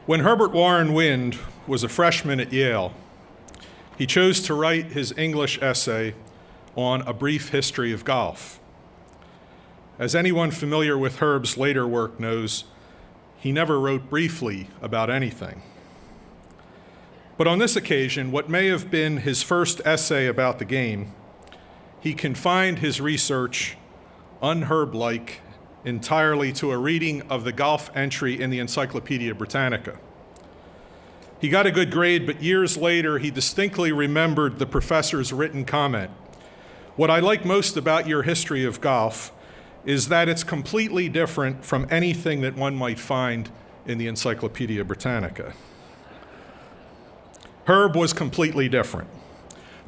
When Herbert Warren Wind was a freshman at Yale, he chose to write his English essay on A Brief History of Golf. As anyone familiar with Herb's later work knows, he never wrote briefly about anything. But on this occasion, what may have been his first essay about the game, he confined his research, un-Herb-like, entirely to a reading of the golf entry in the Encyclopedia Britannica. He got a good grade, but years later, he distinctly remembered the professor's written comment. What I like most about your history of golf is that it's completely different from anything that one might find in the Encyclopedia Britannica. Herb was completely different.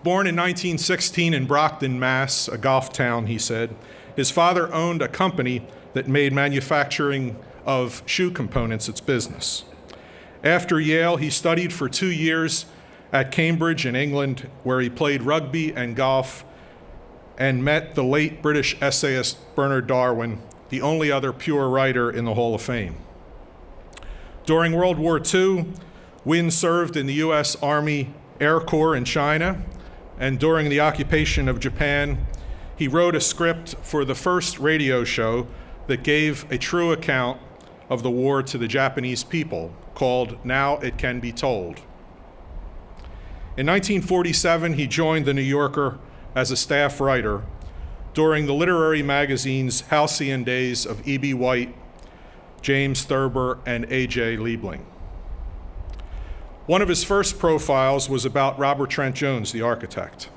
Born in 1916 in Brockton, Mass., a golf town, he said, his father owned a company that made manufacturing of shoe components its business. After Yale, he studied for 2 years at Cambridge in England, where he played rugby and golf and met the late British essayist Bernard Darwin, the only other pure writer in the Hall of Fame. During World War II, Wind served in the U.S. Army Air Corps in China, and during the occupation of Japan, he wrote a script for the first radio show that gave a true account of the war to the Japanese people, called Now It Can Be Told. In 1947, he joined The New Yorker as a staff writer during the literary magazine's halcyon days of E.B. White, James Thurber, and A.J. Liebling. One of his first profiles was about Robert Trent Jones, the architect.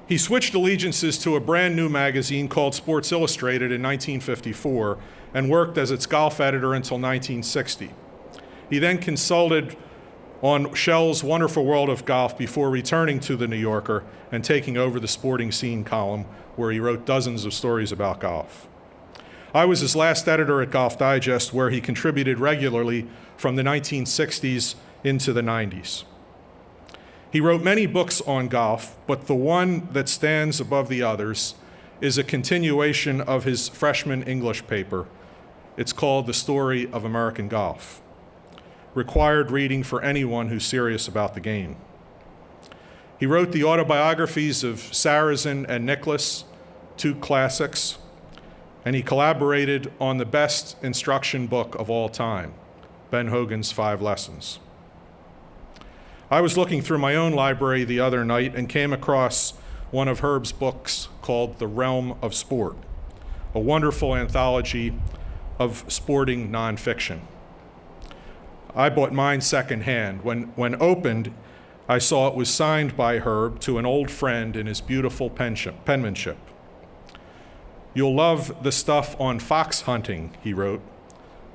He switched allegiances to a brand new magazine called Sports Illustrated in 1954 and worked as its golf editor until 1960. He then consulted on Shell's Wonderful World of Golf before returning to The New Yorker and taking over the Sporting Scene column, where he wrote dozens of stories about golf. I was his last editor at Golf Digest, where he contributed regularly from the 1960s into the 90s. He wrote many books on golf, but the one that stands above the others is a continuation of his freshman English paper. It's called The Story of American Golf. Required reading for anyone who's serious about the game. He wrote the autobiographies of Sarazen and Nicklaus, two classics, and he collaborated on the best instruction book of all time, Ben Hogan's 5 Lessons. I was looking through my own library the other night and came across one of Herb's books called The Realm of Sport, a wonderful anthology of sporting nonfiction. I bought mine secondhand. When opened, I saw it was signed by Herb to an old friend in his beautiful penmanship. You'll love the stuff on fox hunting, he wrote,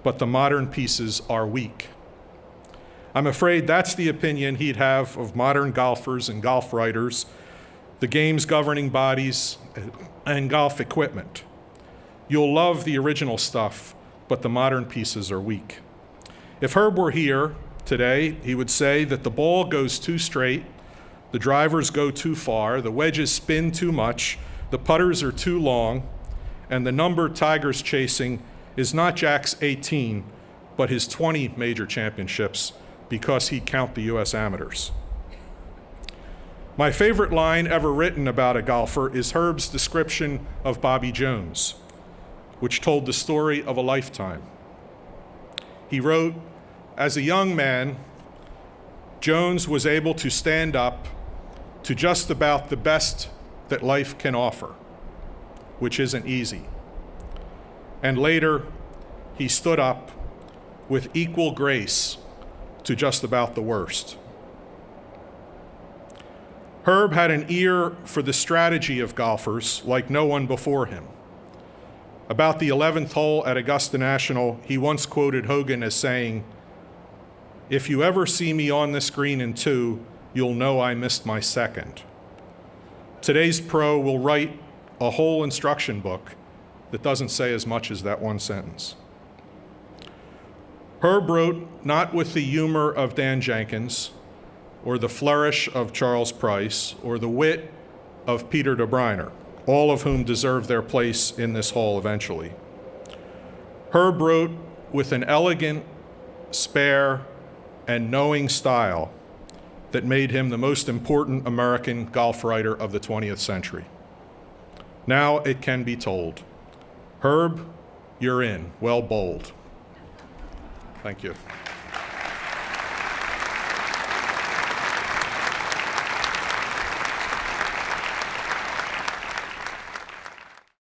but the modern pieces are weak. I'm afraid that's the opinion he'd have of modern golfers and golf writers, the game's governing bodies, and golf equipment. You'll love the original stuff, but the modern pieces are weak. If Herb were here today, he would say that the ball goes too straight, the drivers go too far, the wedges spin too much, the putters are too long, and the number Tiger's chasing is not Jack's 18, but his 20 major championships, because he'd count the U.S. amateurs. My favorite line ever written about a golfer is Herb's description of Bobby Jones, which told the story of a lifetime. He wrote, as a young man, Jones was able to stand up to just about the best that life can offer, which isn't easy. And later, he stood up with equal grace to just about the worst. Herb had an ear for the strategy of golfers like no one before him. About the 11th hole at Augusta National, he once quoted Hogan as saying, "If you ever see me on this green in 2, you'll know I missed my second." Today's pro will write a whole instruction book that doesn't say as much as that one sentence. Herb wrote not with the humor of Dan Jenkins, or the flourish of Charles Price, or the wit of Peter DeBriner, all of whom deserve their place in this hall eventually. Herb wrote with an elegant spare, and knowing style that made him the most important American golf writer of the 20th century. Now it can be told. Herb, you're in. Well bowled. Thank you.